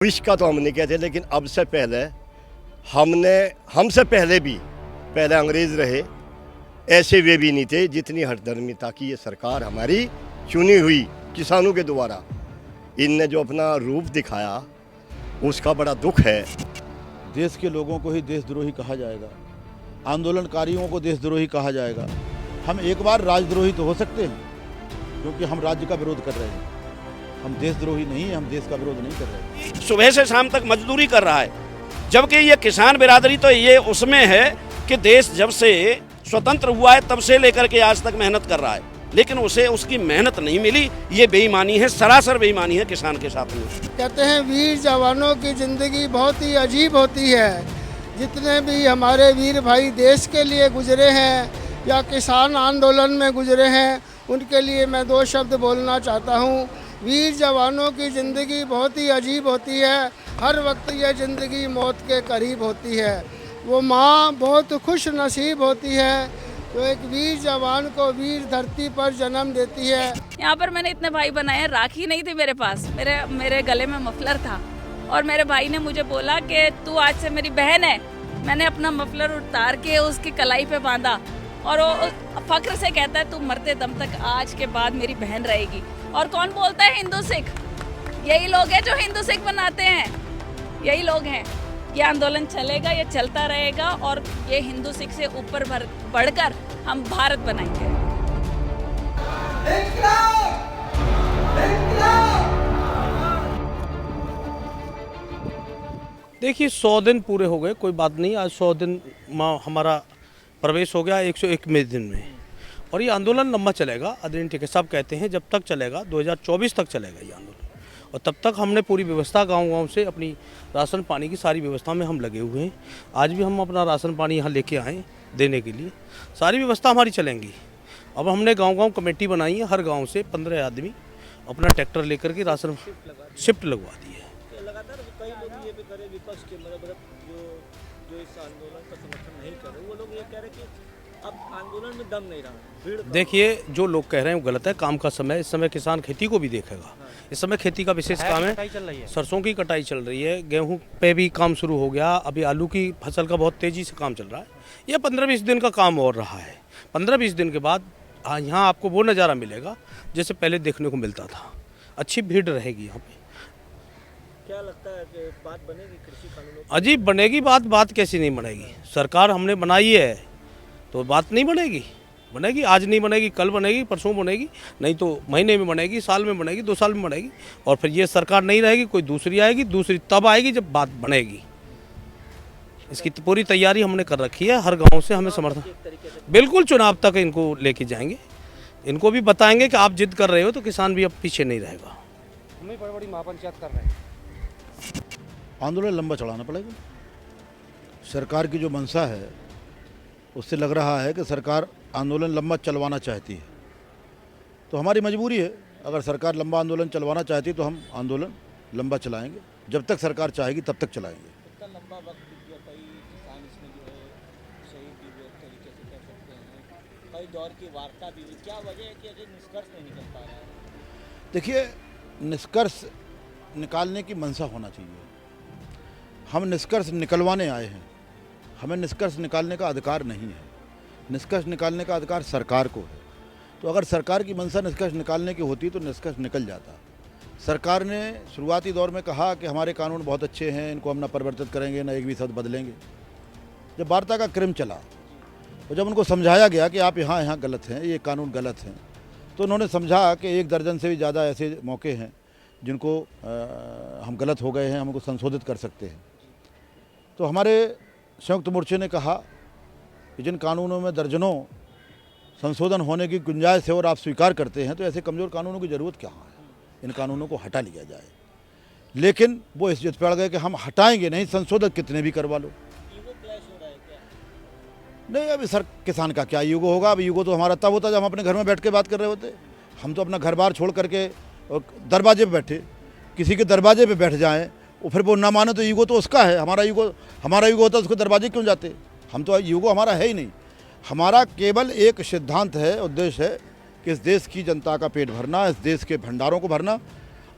Wish का तो हम नहीं कहते, लेकिन अब से पहले हमसे पहले भी पहले अंग्रेज़ रहे, ऐसे वे भी नहीं थे जितनी हठधर्मिता की ये सरकार हमारी चुनी हुई किसानों के द्वारा इनने जो अपना रूप दिखाया उसका बड़ा दुख है। देश के लोगों को ही देशद्रोही कहा जाएगा, आंदोलनकारियों को देशद्रोही कहा जाएगा। हम एक बार राजद्रोही तो हो सकते हैं क्योंकि हम राज्य का विरोध कर रहे हैं, हम देशद्रोही नहीं है, हम देश का विरोध नहीं कर रहे हैं। सुबह से शाम तक मजदूरी कर रहा है, जबकि ये किसान बिरादरी तो ये उसमें है कि देश जब से स्वतंत्र हुआ है तब से लेकर के आज तक मेहनत कर रहा है, लेकिन उसे उसकी मेहनत नहीं मिली। ये बेईमानी है, सरासर बेईमानी है किसान के साथ में। कहते हैं वीर जवानों की ज़िंदगी बहुत ही अजीब होती है। जितने भी हमारे वीर भाई देश के लिए गुजरे हैं या किसान आंदोलन में गुजरे हैं, उनके लिए मैं दो शब्द बोलना चाहता हूँ। वीर जवानों की ज़िंदगी बहुत ही अजीब होती है। हर वक्त यह ज़िंदगी मौत के करीब होती है। वो माँ बहुत खुश नसीब होती है तो एक वीर जवान को वीर धरती पर जन्म देती है। यहाँ पर मैंने इतने भाई बनाए हैं, राखी नहीं थी मेरे पास, मेरे गले में मफलर था और मेरे भाई ने मुझे बोला कि तू आज से मेरी बहन है। मैंने अपना मफलर उतार के उसकी कलाई पे बांधा और वो फक्र से कहता है तू मरते दम तक आज के बाद मेरी बहन रहेगी। और कौन बोलता है हिंदू सिख? यही लोग हैं जो हिंदू सिख बनाते हैं, यही लोग हैं। ये आंदोलन चलेगा, ये चलता रहेगा और ये हिंदू सिख से ऊपर बढ़कर हम भारत बनाएंगे। देखिए 100 दिन पूरे हो गए, कोई बात नहीं। आज 100 दिन हमारा प्रवेश हो गया 101वें दिन में, और ये आंदोलन लंबा चलेगा। आदरणीय टिकैत साहब कहते हैं जब तक चलेगा 2024 तक चलेगा ये आंदोलन, और तब तक हमने पूरी व्यवस्था गांव-गांव से अपनी राशन पानी की सारी व्यवस्था में हम लगे हुए हैं। आज भी हम अपना राशन पानी यहाँ लेके आए देने के लिए, सारी व्यवस्था हमारी चलेंगी। अब हमने गांव-गांव कमेटी बनाई है, हर गांव से 15 आदमी अपना ट्रैक्टर लेकर के राशन शिफ्ट लगवा दी है। लगातार कई लोग ये भी करे, विपक्ष के मतलब जो इस आंदोलन का समर्थन नहीं कर रहे, वो लोग ये कह रहे कि अब आंदोलन में दम नहीं रहा, भीड़। देखिए जो लोग कह रहे हैं वो गलत है। काम का समय, इस समय किसान खेती को भी देखेगा। इस समय खेती का विशेष काम है, सरसों की कटाई चल रही है, गेहूं पे भी काम शुरू हो गया, अभी आलू की फसल का बहुत तेज़ी से काम चल रहा है। यह 15-20 दिन का काम और रहा है। 15-20 दिन के बाद यहाँ आपको वो नज़ारा मिलेगा जैसे पहले देखने को मिलता था। अच्छी भीड़ रहेगी यहाँ पे। क्या लगता है कि बात बनेगी कृषि कानूनों? अजीब बनेगी बात कैसी नहीं बनेगी? सरकार हमने बनाई है तो बात नहीं बनेगी? बनेगी। आज नहीं बनेगी, कल बनेगी, परसों बनेगी, नहीं तो महीने में बनेगी, साल में बनेगी, 2 साल में बनेगी। और फिर ये सरकार नहीं रहेगी, कोई दूसरी आएगी, दूसरी तब आएगी जब बात बनेगी। इसकी पूरी तैयारी हमने कर रखी है। हर गांव से हमें समर्थन, बिल्कुल चुनाव तक इनको लेके जाएंगे। इनको भी बताएंगे कि आप जिद कर रहे हो तो किसान भी अब पीछे नहीं रहेगा। हम भी बड़ी महापंचायत कर रहे हैं। आंदोलन लंबा चलाना पड़ेगा। सरकार की जो मंशा है उससे लग रहा है कि सरकार आंदोलन लंबा चलवाना चाहती है, तो हमारी मजबूरी है। अगर सरकार लंबा आंदोलन चलवाना चाहती है तो हम आंदोलन लंबा चलाएंगे, जब तक सरकार चाहेगी तब तक चलाएंगे। इतना लंबा वक्त बीत गया, कई किसान इसमें जो है शहीद भी हुए, एक तरीके से कह सकते हैं, कई दौर की वार्ता भी हुई। क्या वजह है कि अगर निष्कर्ष नहीं निकल पा रहा है? देखिए, निष्कर्ष निकालने की मंशा होना चाहिए। हम निष्कर्ष निकलवाने आए हैं, हमें निष्कर्ष निकालने का अधिकार नहीं है। निष्कर्ष निकालने का अधिकार सरकार को है। तो अगर सरकार की मंशा निष्कर्ष निकालने की होती तो निष्कर्ष निकल जाता। सरकार ने शुरुआती दौर में कहा कि हमारे कानून बहुत अच्छे हैं, इनको हम ना परिवर्तित करेंगे, ना एक भी शब्द बदलेंगे। जब वार्ता का क्रम चला और जब उनको समझाया गया कि आप यहाँ गलत हैं, ये कानून गलत हैं, तो उन्होंने समझा कि 1 दर्जन से भी ज़्यादा ऐसे मौके हैं जिनको हम गलत हो गए हैं, हम उनको संशोधित कर सकते हैं। तो हमारे संयुक्त मोर्चे ने कहा कि जिन कानूनों में दर्जनों संशोधन होने की गुंजाइश है और आप स्वीकार करते हैं, तो ऐसे कमज़ोर कानूनों की ज़रूरत कहाँ है? इन कानूनों को हटा लिया जाए। लेकिन वो इस जिद पर अड़ गए कि हम हटाएंगे नहीं, संशोधन कितने भी करवा लो। ईगो क्लैश हो रहा है क्या? नहीं, अभी सर किसान का क्या ईगो होगा? अब ईगो तो हमारा तब होता जब हम अपने घर में बैठ के बात कर रहे होते। हम तो अपना घर बार छोड़ करके और दरवाजे पे बैठे, किसी के दरवाजे पे बैठ जाएं और फिर वो ना माने तो ईगो तो उसका है। हमारा ईगो होता है, उसके दरवाजे क्यों जाते? हम तो ईगो हमारा है ही नहीं। हमारा केवल एक सिद्धांत है, उद्देश्य है कि इस देश की जनता का पेट भरना, इस देश के भंडारों को भरना,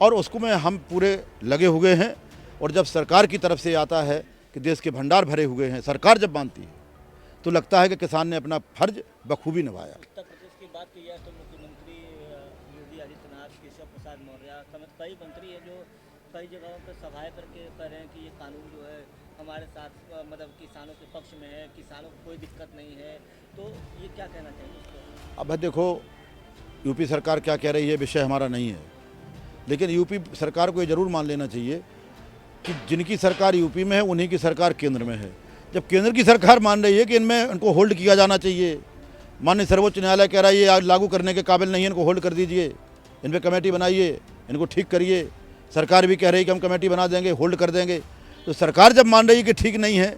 और उसको में हम पूरे लगे हुए हैं। और जब सरकार की तरफ से आता है कि देश के भंडार भरे हुए हैं, सरकार जब मानती है तो लगता है कि किसान ने अपना फर्ज बखूबी निभाया। उत्तर प्रदेश की बात की जाए तो मुख्यमंत्री योगी आदित्यनाथ, केशव प्रसाद मौर्य समेत कई मंत्री हैं जो कई जगहों पर सभाएं करके कह रहे हैं कि ये कानून जो है हमारे साथ मतलब किसानों के पक्ष में है, किसानों को कोई दिक्कत नहीं है, तो ये क्या कहना चाहिए उसको? अब देखो, यूपी सरकार क्या कह रही है विषय हमारा नहीं है, लेकिन यूपी सरकार को ये जरूर मान लेना चाहिए कि जिनकी सरकार यूपी में है उन्हीं की सरकार केंद्र में है। जब केंद्र की सरकार मान रही है कि इनमें इनको होल्ड किया जाना चाहिए, माननीय सर्वोच्च न्यायालय कह रहा है ये लागू करने के काबिल नहीं है, इनको होल्ड कर दीजिए, इन पर कमेटी बनाइए, इनको ठीक करिए। सरकार भी कह रही है कि हम कमेटी बना देंगे, होल्ड कर देंगे। तो सरकार जब मान रही है कि ठीक नहीं है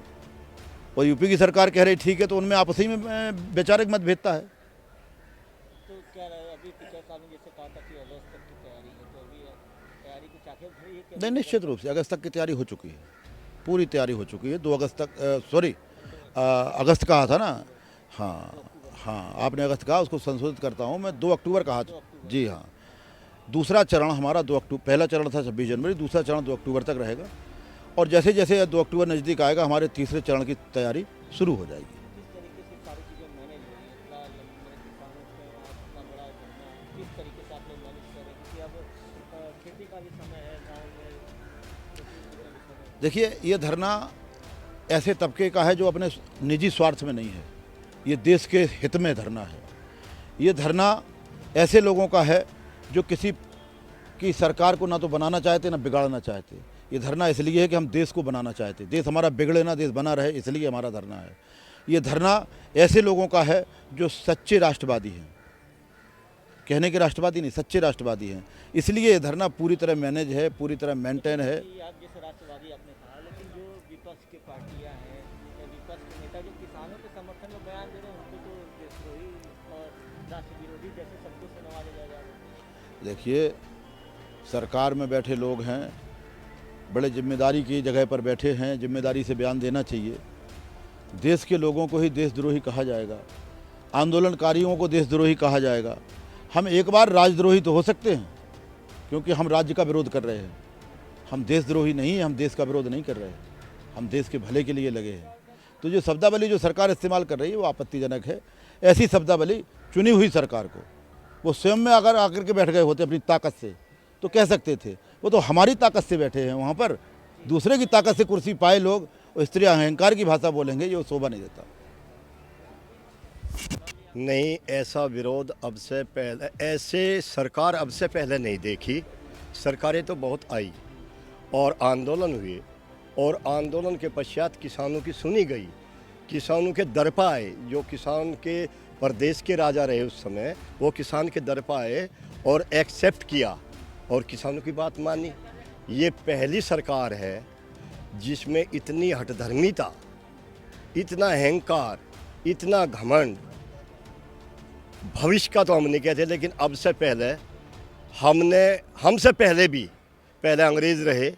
और यूपी की सरकार कह रही ठीक है, तो उनमें आपस ही में वैचारिक मतभेदता है। तो क्या अभी पिछले साल में जैसे कहा था कि अगस्त तक की तैयारी है, तो अभी तैयारी कुछ आगे बढ़ी है क्या? नहीं, निश्चित रूप से अगस्त तक की तैयारी हो चुकी है, पूरी तैयारी हो चुकी है। 2 अगस्त तक अगस्त कहा था ना? हाँ, आपने अगस्त कहा, उसको संशोधित करता हूँ मैं, 2 अक्टूबर कहा था। जी हाँ, दूसरा चरण हमारा 2 अक्टूबर, पहला चरण था 26 जनवरी, दूसरा चरण 2 अक्टूबर तक रहेगा। और जैसे जैसे 2 अक्टूबर नज़दीक आएगा हमारे तीसरे चरण की तैयारी शुरू हो जाएगी। किस तरीके से सारी चीज़ें मैनेज हो रही हैं? इतना लंबे किसानों के इतना बड़ा धरना किस तरीके से आप लोग मैनेज करें, क्योंकि अब खेती का भी समय है गाँव में, खेती का भी समय है। देखिए, ये धरना ऐसे तबके का है जो अपने निजी स्वार्थ में नहीं है, ये देश के हित में धरना है। ये धरना ऐसे लोगों का है जो किसी की सरकार को ना तो बनाना चाहते ना बिगाड़ना चाहते। ये धरना इसलिए है कि हम देश को बनाना चाहते, देश हमारा बिगड़े ना, देश बना रहे, इसलिए हमारा धरना है। ये धरना ऐसे लोगों का है जो सच्चे राष्ट्रवादी हैं, कहने के राष्ट्रवादी नहीं, सच्चे राष्ट्रवादी हैं। इसलिए ये धरना पूरी तरह मैनेज है, पूरी तरह मेंटेन है। कि आप जैसे राष्ट्रवादी आपने कहा, लेकिन जो विपक्ष की पार्टियां हैं या विपक्ष के नेता जो किसानों के समर्थन में बयान दे रहे हैं, उनको तो देशद्रोही और राष्ट्र विरोधी जैसे शब्दों से नवाजा जा रहा है। देखिए, सरकार में बैठे लोग हैं, बड़े जिम्मेदारी की जगह पर बैठे हैं, जिम्मेदारी से बयान देना चाहिए। देश के लोगों को ही देशद्रोही कहा जाएगा, आंदोलनकारियों को देशद्रोही कहा जाएगा। हम एक बार राजद्रोही तो हो सकते हैं क्योंकि हम राज्य का विरोध कर रहे हैं, हम देशद्रोही नहीं हैं, हम देश का विरोध नहीं कर रहे हैं, हम देश के भले के लिए लगे हैं। तो जो शब्दावली जो सरकार इस्तेमाल कर रही है वो आपत्तिजनक है। ऐसी शब्दावली चुनी हुई सरकार को, वो स्वयं में अगर आकर के बैठ गए होते अपनी ताकत से तो कह सकते थे, वो तो हमारी ताकत से बैठे हैं वहाँ पर। दूसरे की ताकत से कुर्सी पाए लोग स्त्री अहंकार की भाषा बोलेंगे, ये शोभा नहीं देता। नहीं, ऐसा विरोध अब से पहले, ऐसे सरकार अब से पहले नहीं देखी। सरकारें तो बहुत आई और आंदोलन हुए और आंदोलन के पश्चात किसानों की सुनी गई, किसानों के दर पर आए। जो किसान के प्रदेश के राजा रहे उस समय, वो किसान के दर पर आए और एक्सेप्ट किया और किसानों की बात मानी। ये पहली सरकार है जिसमें इतनी हठधर्मिता, इतना अहंकार, इतना घमंड, भविष्य का तो हम नहीं कहते, लेकिन अब से पहले हमसे पहले भी, पहले अंग्रेज़ रहे,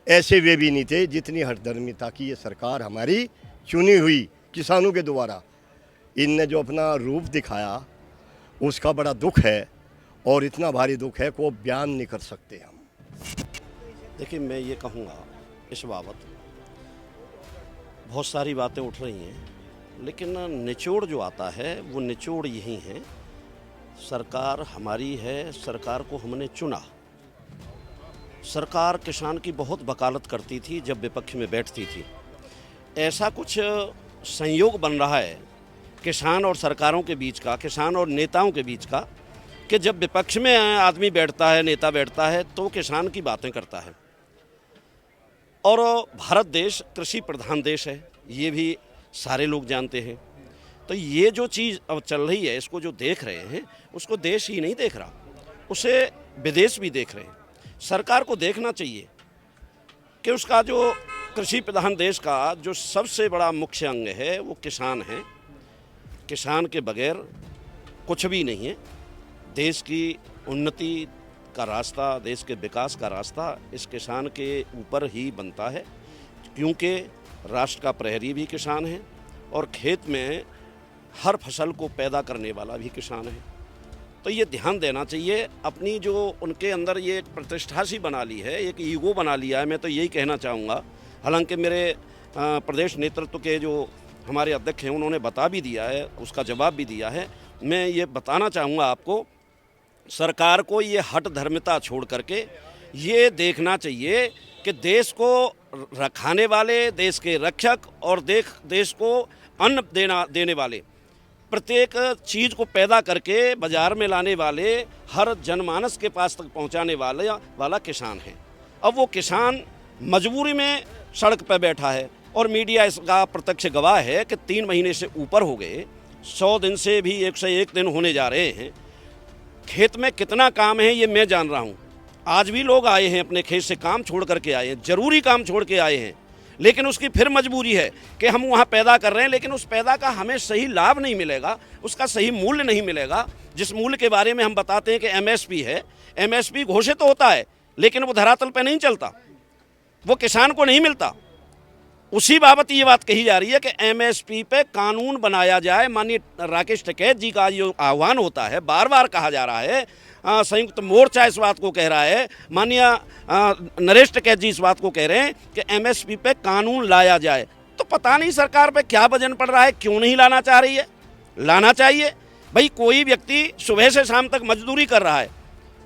ऐसे वे भी नहीं थे जितनी हठधर्मिता की ये सरकार हमारी चुनी हुई किसानों के द्वारा। इनने जो अपना रूप दिखाया उसका बड़ा दुख है और इतना भारी दुख है को बयान नहीं कर सकते हम। देखिए, मैं ये कहूँगा इस बाबत, बहुत सारी बातें उठ रही हैं, लेकिन निचोड़ जो आता है वो निचोड़ यही है, सरकार हमारी है, सरकार को हमने चुना। सरकार किसान की बहुत वकालत करती थी जब विपक्ष में बैठती थी। ऐसा कुछ संयोग बन रहा है किसान और सरकारों के बीच का, किसान और नेताओं के बीच का, कि जब विपक्ष में आदमी बैठता है, नेता बैठता है, तो किसान की बातें करता है। और भारत देश कृषि प्रधान देश है, ये भी सारे लोग जानते हैं। तो ये जो चीज़ अब चल रही है, इसको जो देख रहे हैं, उसको देश ही नहीं देख रहा, उसे विदेश भी देख रहे हैं। सरकार को देखना चाहिए कि उसका जो कृषि प्रधान देश का जो सबसे बड़ा मुख्य अंग है वो किसान है। किसान के बगैर कुछ भी नहीं है। देश की उन्नति का रास्ता, देश के विकास का रास्ता इस किसान के ऊपर ही बनता है, क्योंकि राष्ट्र का प्रहरी भी किसान है और खेत में हर फसल को पैदा करने वाला भी किसान है। तो ये ध्यान देना चाहिए। अपनी जो उनके अंदर ये एक प्रतिष्ठा सी बना ली है, एक ईगो बना लिया है, मैं तो यही कहना चाहूँगा। हालांकि मेरे प्रदेश नेतृत्व के जो हमारे अध्यक्ष हैं उन्होंने बता भी दिया है, उसका जवाब भी दिया है। मैं ये बताना चाहूँगा आपको, सरकार को ये हठ धर्मिता छोड़ करके ये देखना चाहिए कि देश को रखाने वाले, देश के रक्षक और देश को अन्न देने वाले, प्रत्येक चीज़ को पैदा करके बाज़ार में लाने वाले, हर जनमानस के पास तक पहुंचाने वाला किसान है। अब वो किसान मजबूरी में सड़क पर बैठा है और मीडिया इसका प्रत्यक्ष गवाह है कि 3 महीने से ऊपर हो गए, 100 दिन से भी 101 दिन होने जा रहे हैं। खेत में कितना काम है ये मैं जान रहा हूँ। आज भी लोग आए हैं, अपने खेत से काम छोड़ करके आए हैं, ज़रूरी काम छोड़ के आए हैं, लेकिन उसकी फिर मजबूरी है कि हम वहाँ पैदा कर रहे हैं, लेकिन उस पैदा का हमें सही लाभ नहीं मिलेगा, उसका सही मूल्य नहीं मिलेगा। जिस मूल्य के बारे में हम बताते हैं कि एमएसपी है, एमएसपी घोषित तो होता है लेकिन वो धरातल पे नहीं चलता, वो किसान को नहीं मिलता। उसी बाबत ये बात कही जा रही है कि एमएसपी पे कानून बनाया जाए। माननीय राकेश टिकैत जी का जो आह्वान होता है, बार बार कहा जा रहा है, संयुक्त मोर्चा इस बात को कह रहा है, माननीय नरेश टिकैत जी इस बात को कह रहे हैं कि एमएसपी पे कानून लाया जाए। तो पता नहीं सरकार पे क्या वजन पड़ रहा है, क्यों नहीं लाना चाह रही है। लाना चाहिए भाई। कोई व्यक्ति सुबह से शाम तक मजदूरी कर रहा है,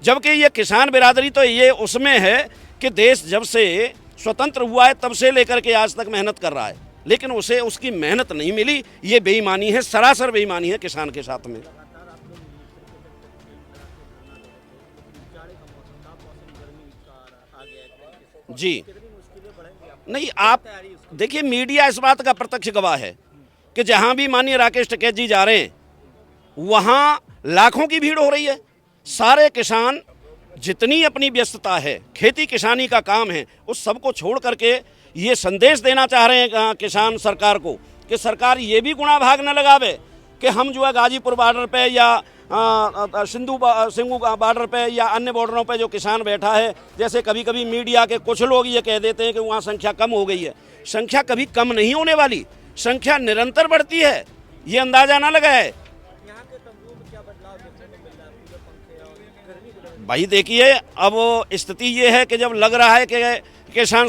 जबकि ये किसान बिरादरी तो ये उसमें है कि देश जब से स्वतंत्र हुआ है तब से लेकर के आज तक मेहनत कर रहा है, लेकिन उसे उसकी मेहनत नहीं मिली। ये बेईमानी है, सरासर बेईमानी है किसान के साथ में। जी नहीं, आप देखिए, मीडिया इस बात का प्रत्यक्ष गवाह है कि जहां भी माननीय राकेश टिकैत जी जा रहे हैं वहां लाखों की भीड़ हो रही है। सारे किसान, जितनी अपनी व्यस्तता है, खेती किसानी का काम है, उस सबको छोड़ करके ये संदेश देना चाह रहे हैं किसान सरकार को कि सरकार ये भी गुणा भाग न लगावे कि हम जो है गाजीपुर बॉर्डर पे या सिंघू बॉर्डर पे या अन्य बॉर्डरों पे जो किसान बैठा है, जैसे कभी कभी मीडिया के कुछ लोग ये कह देते हैं कि वहाँ संख्या कम हो गई है। संख्या कभी कम नहीं होने वाली, संख्या निरंतर बढ़ती है, ये अंदाजा ना लगाए। भाई देखिए, अब स्थिति ये है कि जब लग रहा है कि किसान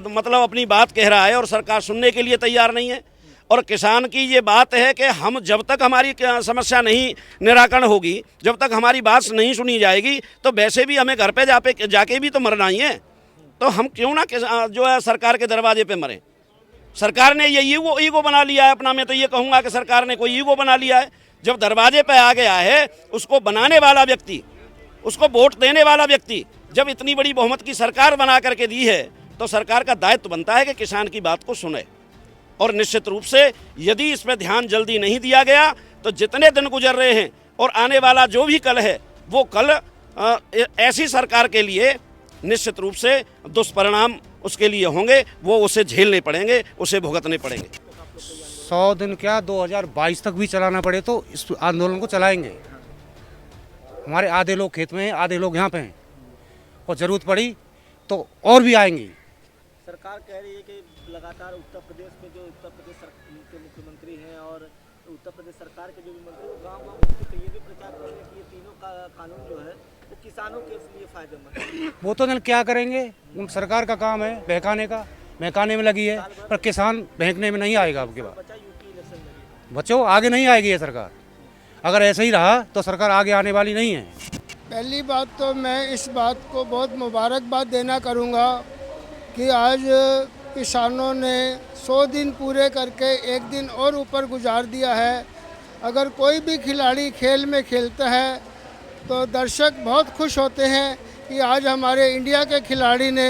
मतलब अपनी बात कह रहा है और सरकार सुनने के लिए तैयार नहीं है, और किसान की ये बात है कि हम जब तक हमारी समस्या नहीं निराकरण होगी, जब तक हमारी बात नहीं सुनी जाएगी, तो वैसे भी हमें घर पे जाके भी तो मरना ही है। तो हम क्यों ना जो है सरकार के दरवाजे पे मरें। सरकार ने ये ईगो बना लिया है अपना। मैं तो ये कहूँगा कि सरकार ने कोई ईगो बना लिया है। जब दरवाजे पे आ गया है, उसको बनाने वाला व्यक्ति, उसको वोट देने वाला व्यक्ति जब इतनी बड़ी बहुमत की सरकार बना करके दी है, तो सरकार का दायित्व बनता है कि किसान की बात को सुने। और निश्चित रूप से यदि इसमें ध्यान जल्दी नहीं दिया गया तो जितने दिन गुजर रहे हैं और आने वाला जो भी कल है, वो कल ऐसी सरकार के लिए निश्चित रूप से दुष्परिणाम उसके लिए होंगे, वो उसे झेलने पड़ेंगे, उसे भुगतने पड़ेंगे। 100 दिन क्या 2022 तक भी चलाना पड़े तो इस आंदोलन को चलाएंगे। हमारे आधे लोग खेत में हैं, आधे लोग यहाँ पे हैं, और ज़रूरत पड़ी तो और भी आएंगी। सरकार कह रही है कि लगातार उत्तर प्रदेश में जो उत्तर प्रदेश के मुख्यमंत्री हैं और उत्तर प्रदेश सरकार के जो भी मंत्री, वो गाँव तो ये भी प्रचार कर रहे हैं कि ये तीनों का कानून जो है वो किसानों के लिए फायदेमंद है। वो तो क्या करेंगे, उन सरकार का काम है बहकाने का, बहकाने में लगी है, पर किसान बहकने में नहीं आएगा। आपके बाद बच्चों आगे नहीं आएगी ये सरकार। अगर ऐसे ही रहा तो सरकार आगे आने वाली नहीं है। पहली बात तो मैं इस बात को बहुत मुबारकबाद देना करूँगा कि आज किसानों ने 100 दिन पूरे करके एक दिन और ऊपर गुजार दिया है। अगर कोई भी खिलाड़ी खेल में खेलता है तो दर्शक बहुत खुश होते हैं कि आज हमारे इंडिया के खिलाड़ी ने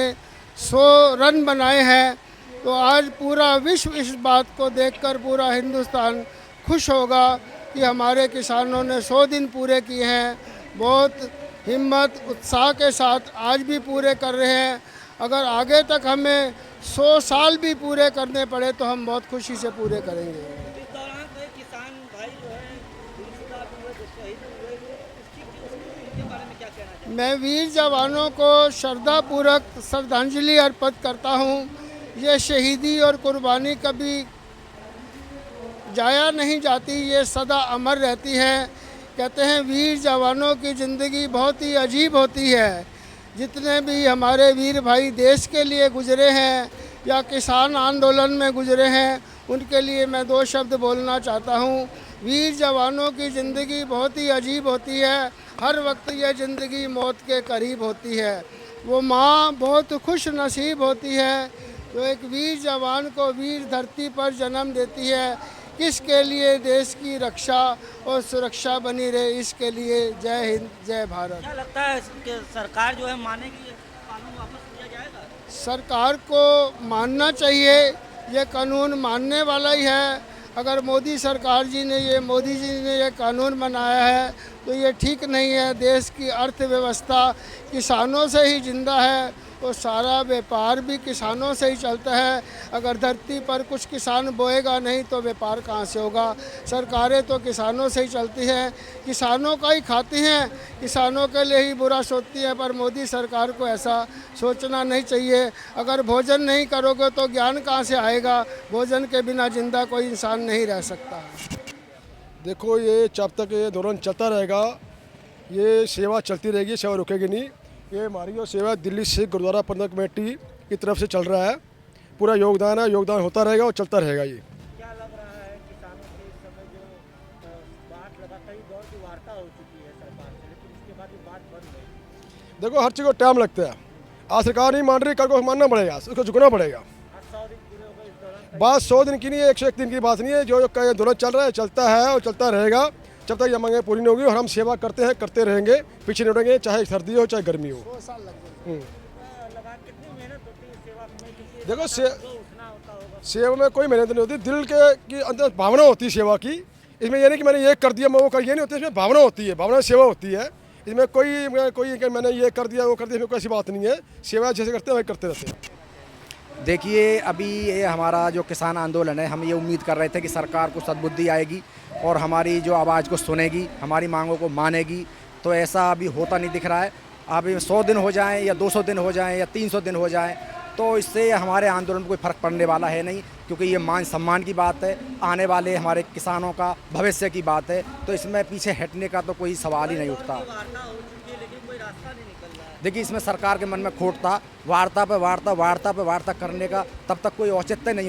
100 रन बनाए हैं। तो आज पूरा विश्व इस बात को देखकर पूरा हिंदुस्तान खुश होगा कि हमारे किसानों ने 100 दिन पूरे किए हैं। बहुत हिम्मत उत्साह के साथ आज भी पूरे कर रहे हैं। अगर आगे तक हमें 100 साल भी पूरे करने पड़े तो हम बहुत खुशी से पूरे करेंगे। इस दौरान किसान भाई जो है शहीद हुए, उसके बारे में क्या कहना चाहिए? मैं वीर जवानों को श्रद्धापूर्वक श्रद्धांजलि अर्पित करता हूँ। ये शहीदी और कुर्बानी कभी जाया नहीं जाती, ये सदा अमर रहती है। कहते हैं वीर जवानों की ज़िंदगी बहुत ही अजीब होती है। जितने भी हमारे वीर भाई देश के लिए गुजरे हैं या किसान आंदोलन में गुजरे हैं, उनके लिए मैं दो शब्द बोलना चाहता हूँ। वीर जवानों की ज़िंदगी बहुत ही अजीब होती है। हर वक्त ये ज़िंदगी मौत के करीब होती है। वो माँ बहुत खुश नसीब होती है जो एक वीर जवान को वीर धरती पर जन्म देती है। किसके लिए? देश की रक्षा और सुरक्षा बनी रहे, इसके लिए। जय हिंद, जय भारत। क्या लगता है कि सरकार जो है मानेगी, ये कानून वापस लिया जाएगा? सरकार को मानना चाहिए, ये कानून मानने वाला ही है। अगर मोदी जी ने ये कानून बनाया है तो ये ठीक नहीं है। देश की अर्थव्यवस्था किसानों से ही जिंदा है और सारा व्यापार भी किसानों से ही चलता है। अगर धरती पर कुछ किसान बोएगा नहीं तो व्यापार कहाँ से होगा? सरकारें तो किसानों से ही चलती हैं, किसानों का ही खाती हैं, किसानों के लिए ही बुरा सोचती है। पर मोदी सरकार को ऐसा सोचना नहीं चाहिए। अगर भोजन नहीं करोगे तो ज्ञान कहाँ से आएगा? भोजन के बिना जिंदा कोई इंसान नहीं रह सकता। देखो, ये जब तक ये दौरान चलता रहेगा, ये सेवा चलती रहेगी, सेवा रुकेगी नहीं। ये हमारी जो सेवा दिल्ली सिख गुरुद्वारा प्रबंधक कमेटी की तरफ से चल रहा है, पूरा योगदान है, योगदान होता रहेगा और चलता रहेगा। ये क्या लग रहा है किसानों के इस समय जो बात लगा, कई दौर की वार्ता हो चुकी है सरकार से, लेकिन इसके बाद ये बात बंद नहीं। देखो, हर चीज़ को टाइम लगता है। आज सरकार नहीं मान रही, कल को मानना पड़ेगा, उसको झुकना पड़ेगा। आज 100 दिन पूरे हो गए इस दौरान। बात 100 दिन की नहीं है, 101 दिन की बात नहीं है। जो दौरान चल रहा है, चलता है और चलता रहेगा जब तक ये मांगें पूरी नहीं होगी। और हम सेवा करते हैं, करते रहेंगे, पीछे नहीं हटेंगे, चाहे सर्दी हो चाहे गर्मी हो। लगा कितनी मेहनत होती है सेवा में? किसी देखो, उठना होता होगा। सेवा में कोई मेहनत नहीं होती, दिल के अंदर भावना होती है सेवा की। इसमें ये नहीं कि मैंने ये कर दिया मैं वो कर, ये नहीं होती। इसमें भावना होती है, भावना सेवा होती है। इसमें कोई कि मैंने ये कर दिया वो कर दिया, इसमें कोई ऐसी बात नहीं है। सेवा जैसे करते हैं वही करते रहते हैं। देखिए, अभी ये हमारा जो किसान आंदोलन है, हम ये उम्मीद कर रहे थे कि सरकार को सद्बुद्धि आएगी और हमारी जो आवाज़ को सुनेगी, हमारी मांगों को मानेगी। तो ऐसा अभी होता नहीं दिख रहा है। अभी 100 दिन हो जाएं या 200 दिन हो जाएं या 300 दिन हो जाएं, तो इससे हमारे आंदोलन को कोई फ़र्क पड़ने वाला है नहीं, क्योंकि ये मान सम्मान की बात है, आने वाले हमारे किसानों का भविष्य की बात है। तो इसमें पीछे हटने का तो कोई सवाल ही नहीं उठता। वार्ता हो चुकी है, लेकिन कोई रास्ता नहीं निकल रहा है। देखिए, इसमें सरकार के मन में खोट था। वार्ता पे वार्ता करने का तब तक कोई औचित्य नहीं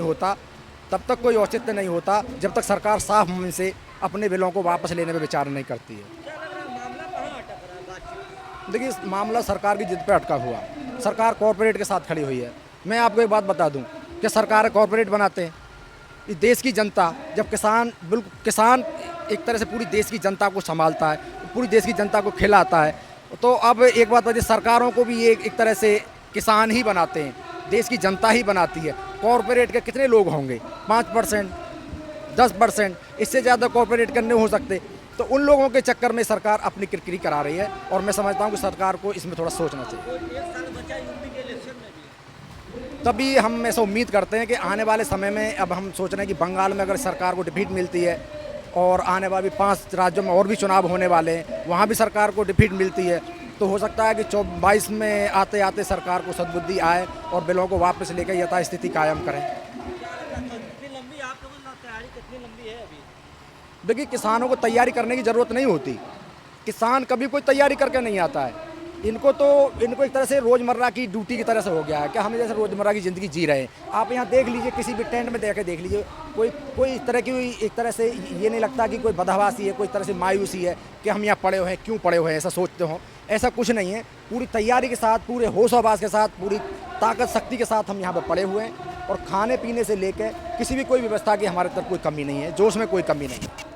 होता, जब तक सरकार साफ मन से अपने बिलों को वापस लेने में विचार नहीं करती है। क्या लग रहा है मामला कहाँ अटक रहा है बातचीत? देखिए, इस मामला सरकार की जिद पे अटका हुआ। सरकार कॉरपोरेट के साथ खड़ी हुई है। मैं आपको एक बात बता दूं कि सरकार कॉरपोरेट बनाते हैं। इस देश की जनता, जब किसान एक तरह से पूरी देश की जनता को संभालता है, पूरी देश की जनता को खिलाता है, तो अब एक बात बता, सरकारों को भी ये एक तरह से किसान ही बनाते हैं, देश की जनता ही बनाती है। कॉरपोरेट के कितने लोग होंगे? 5%, 10%, इससे ज़्यादा कॉरपोरेट करने हो सकते। तो उन लोगों के चक्कर में सरकार अपनी किरकिरी करा रही है और मैं समझता हूँ कि सरकार को इसमें थोड़ा सोचना चाहिए। एक साल बचा यूपी के इलेक्शन में भी। तभी हम ऐसा उम्मीद करते हैं कि आने वाले समय में, अब हम सोच रहे हैं कि बंगाल में अगर सरकार को डिफीट मिलती है और आने वाले 5 राज्यों में और भी चुनाव होने वाले हैं, वहाँ भी सरकार को डिफीट मिलती है, तो हो सकता है कि 22 में आते आते सरकार को सद्बुद्धि आए और बिलों को वापस लेकर यथास्थिति कायम करें। कितनी लंबी आप लोगों की तैयारी कितनी लंबी है अभी? देखिए, किसानों को तैयारी करने की ज़रूरत नहीं होती। किसान कभी कोई तैयारी करके नहीं आता है। इनको एक तरह से रोज़मर्रा की ड्यूटी की तरह से हो गया है कि हम जैसे रोज़मर्रा की ज़िंदगी जी रहे हैं। आप यहाँ देख लीजिए, किसी भी टेंट में देख लीजिए, कोई इस तरह की एक तरह से ये नहीं लगता कि कोई बदहवासी है, कोई तरह से मायूसी है कि हम यहाँ पड़े हुए हैं, क्यों पड़े हुए हैं, ऐसा सोचते हो। ऐसा कुछ नहीं है। पूरी तैयारी के साथ, पूरे होश हवास के साथ, पूरी ताकत शक्ति के साथ हम यहाँ पर पड़े हुए हैं और खाने पीने से लेकर किसी भी कोई व्यवस्था की हमारे तरफ कोई कमी नहीं है, जोश में कोई कमी नहीं है।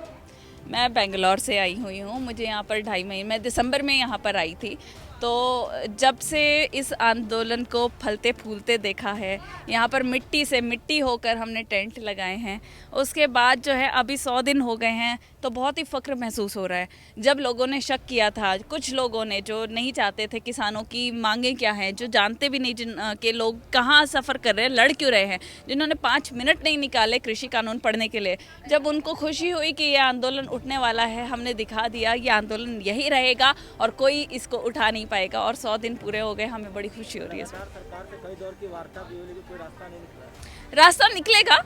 मैं बेंगलोर से आई हुई हूँ। मुझे यहाँ पर 2.5 महीने, मैं दिसंबर में यहाँ पर आई थी। तो जब से इस आंदोलन को फलते फूलते देखा है, यहाँ पर मिट्टी होकर हमने टेंट लगाए हैं, उसके बाद जो है अभी 100 दिन हो गए हैं, तो बहुत ही फ़ख्र महसूस हो रहा है। जब लोगों ने शक किया था, कुछ लोगों ने जो नहीं चाहते थे किसानों की मांगें क्या हैं, जो जानते भी नहीं के लोग कहाँ सफ़र कर रहे हैं, लड़ क्यों रहे हैं, जिन्होंने 5 मिनट नहीं निकाले कृषि कानून पढ़ने के लिए, जब उनको खुशी हुई कि ये आंदोलन उठने वाला है, हमने दिखा दिया ये आंदोलन यही रहेगा और कोई इसको उठा नहीं पाएगा। और 100 दिन पूरे हो गए, हमें बड़ी खुशी हो रही है। सरकार से कई दौर की वार्ता भी हुई, लेकिन कोई रास्ता नहीं निकला। रास्ता निकलेगा,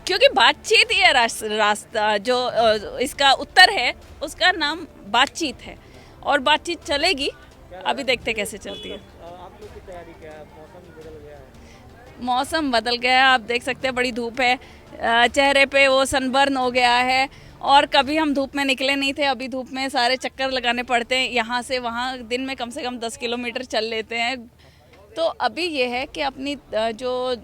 क्योंकि बातचीत ही है रास्ता जो इसका उत्तर है, उसका नाम बातचीत है और बातचीत चलेगी। अभी देखते कैसे चलती है। आप लोग की तैयारी क्या है? मौसम बदल गया है। मौसम बदल गया है, आप देख सकते हैं, बड़ी धूप है, चेहरे पे वो सनबर्न हो गया है। और कभी हम धूप में निकले नहीं थे, अभी धूप में सारे चक्कर लगाने पड़ते हैं, यहाँ से वहाँ दिन में कम से कम 10 किलोमीटर चल लेते हैं। तो अभी ये है कि अपनी जो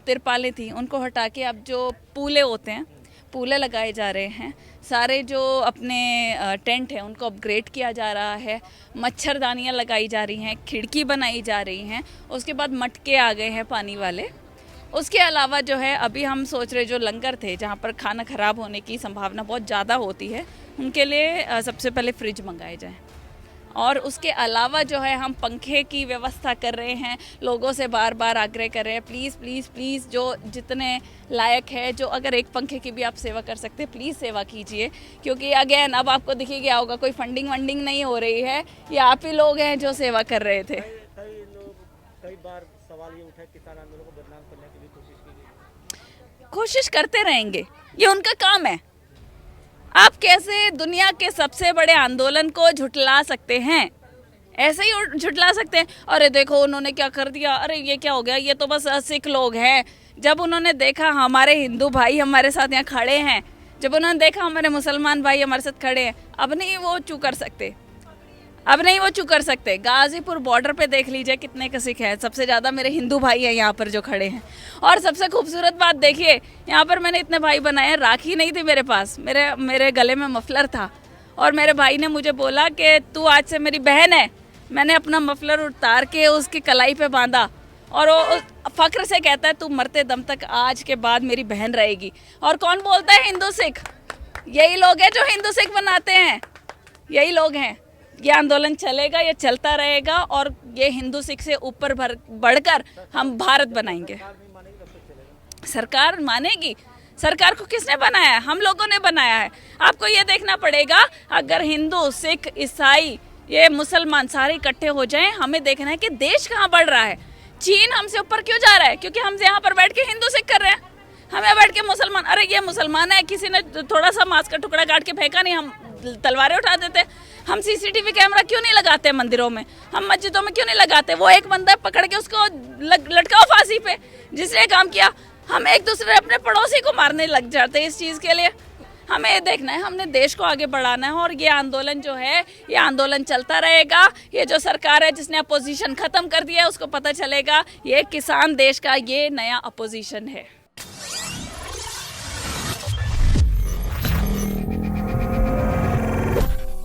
तिरपालें थी उनको हटा के अब जो पूले होते हैं, पूले लगाए जा रहे हैं। सारे जो अपने टेंट हैं उनको अपग्रेड किया जा रहा है, मच्छरदानियाँ लगाई जा रही हैं, खिड़की बनाई जा रही हैं। उसके बाद मटके आ गए हैं पानी वाले। उसके अलावा जो है अभी हम सोच रहे जो लंगर थे जहाँ पर खाना ख़राब होने की संभावना बहुत ज़्यादा होती है, उनके लिए सबसे पहले फ्रिज मंगाए जाएँ। और उसके अलावा जो है हम पंखे की व्यवस्था कर रहे हैं, लोगों से बार बार आग्रह कर रहे हैं, प्लीज़ प्लीज़ प्लीज़ जो जितने लायक है, जो अगर एक पंखे की भी आप सेवा कर सकते हैं प्लीज़ सेवा कीजिए। क्योंकि अगेन अब आपको दिख ही गया होगा, कोई फंडिंग वंडिंग नहीं हो रही है, ये आप ही लोग हैं जो सेवा कर रहे थे। कई बार सवाल ये उठा, किसान आंदोलन को बदनाम करने की भी कोशिश की गई। कोशिश करते रहेंगे, ये उनका काम है। आप कैसे दुनिया के सबसे बड़े आंदोलन को झुठला सकते हैं? ऐसे ही झुठला सकते हैं, अरे देखो उन्होंने क्या कर दिया, अरे ये क्या हो गया, ये तो बस सिख लोग हैं। जब उन्होंने देखा हमारे हिंदू भाई हमारे साथ यहाँ खड़े हैं, जब उन्होंने देखा हमारे मुसलमान भाई हमारे साथ खड़े हैं, अब नहीं वो चूक कर सकते, अब नहीं वो चूक कर सकते। गाजीपुर बॉर्डर पे देख लीजिए कितने का सिख है, सबसे ज़्यादा मेरे हिंदू भाई हैं यहाँ पर जो खड़े हैं। और सबसे खूबसूरत बात देखिए, यहाँ पर मैंने इतने भाई बनाए, राखी नहीं थी मेरे पास, मेरे गले में मफलर था। और मेरे भाई ने मुझे बोला कि तू आज से मेरी बहन है। मैंने अपना मफलर उतार के उसकी कलाई पे बांधा और वो फ़ख्र से कहता है तू मरते दम तक आज के बाद मेरी बहन रहेगी। और कौन बोलता है? हिंदू सिख। यही लोग हैं जो हिंदू सिख बनाते हैं, यही लोग हैं। ये आंदोलन चलेगा, ये चलता रहेगा और ये हिंदू सिख से ऊपर बढ़कर हम भारत बनाएंगे। सरकार मानेगी? सरकार को किसने बनाया है? हम लोगों ने बनाया है। आपको ये देखना पड़ेगा, अगर हिंदू सिख ईसाई ये मुसलमान सारे इकट्ठे हो जाएं, हमें देखना है कि देश कहाँ बढ़ रहा है। चीन हमसे ऊपर क्यों जा रहा है? क्योंकि हम यहाँ पर बैठ के हिंदू सिख कर रहे हैं, हमें बैठ के मुसलमान, अरे ये मुसलमान है, किसी ने थोड़ा सा मांस का टुकड़ा काट के फेंका नहीं, हम तलवारें उठा देते। हम सीसीटीवी कैमरा क्यों नहीं लगाते मंदिरों में, हम मस्जिदों में क्यों नहीं लगाते? वो एक बंदा पकड़ के उसको लटकाओ फांसी पे, जिसने काम किया। हम एक दूसरे अपने पड़ोसी को मारने लग जाते हैं इस चीज़ के लिए। हमें ये देखना है, हमने देश को आगे बढ़ाना है और ये आंदोलन जो है ये आंदोलन चलता रहेगा। ये जो सरकार है जिसने अपोजिशन ख़त्म कर दिया है उसको पता चलेगा ये किसान देश का ये नया अपोजिशन है।